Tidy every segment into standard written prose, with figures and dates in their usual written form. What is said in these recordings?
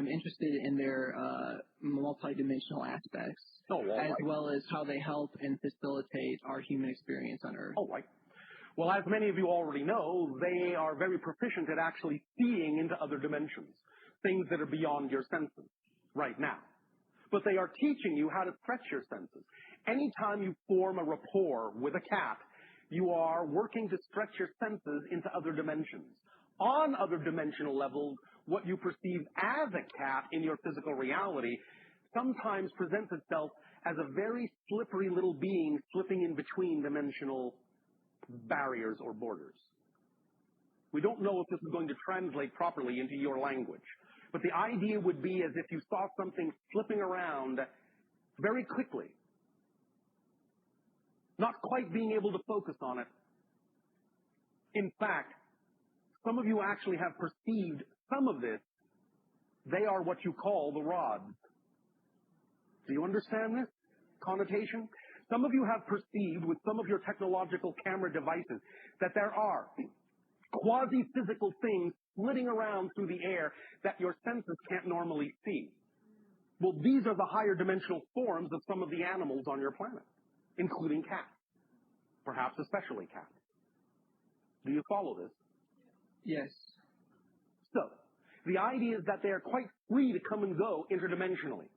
I'm interested in their multidimensional aspects, well as how they help and facilitate our human experience on Earth. Oh, right. Well, as many of you already know, they are very proficient at actually seeing into other dimensions, things that are beyond your senses right now. But they are teaching you how to stretch your senses. Anytime you form a rapport with a cat, you are working to stretch your senses into other dimensions. On other dimensional levels, what you perceive as a cat in your physical reality sometimes presents itself as a very slippery little being slipping in between dimensional barriers or borders. We don't know if this is going to translate properly into your language, but the idea would be as if you saw something slipping around very quickly, not quite being able to focus on it. In fact, some of you actually have perceived some of this. They are what you call the rods. Do you understand this connotation? Some of you have perceived with some of your technological camera devices that there are quasi-physical things flitting around through the air that your senses can't normally see. Well, these are the higher dimensional forms of some of the animals on your planet, including cats, perhaps especially cats. Do you follow this? Yes. So, the idea is that they are quite free to come and go interdimensionally.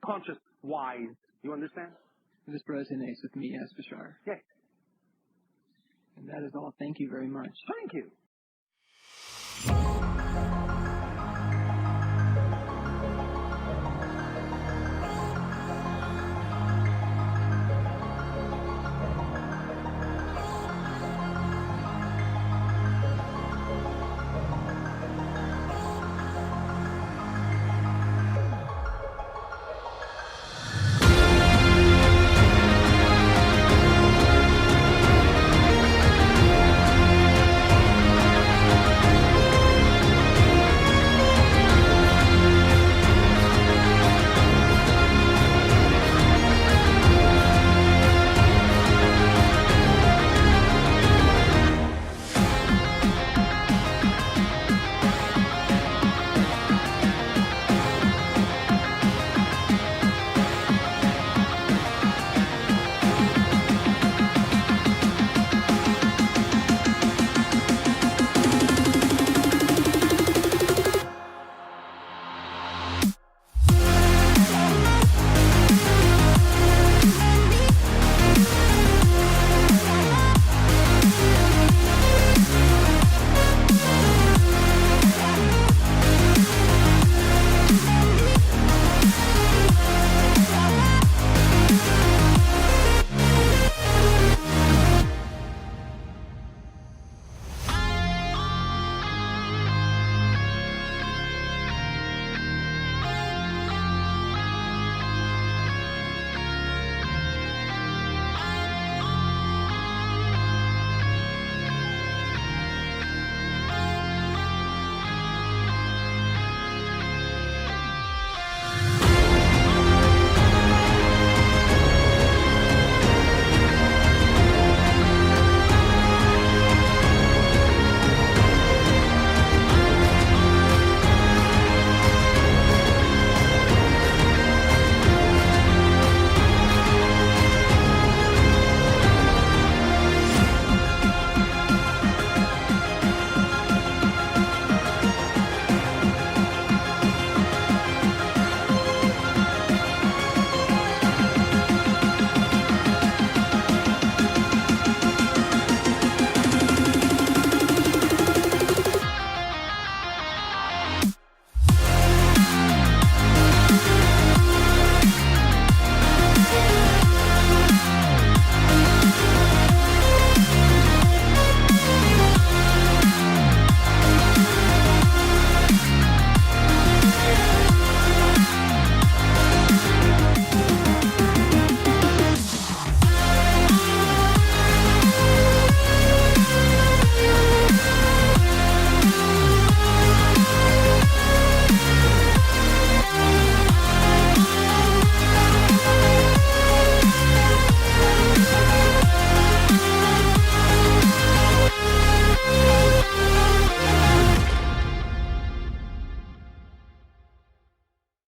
Conscious-wise, you understand? This resonates with me, yes, Bashar. Yes. And that is all. Thank you very much. Thank you.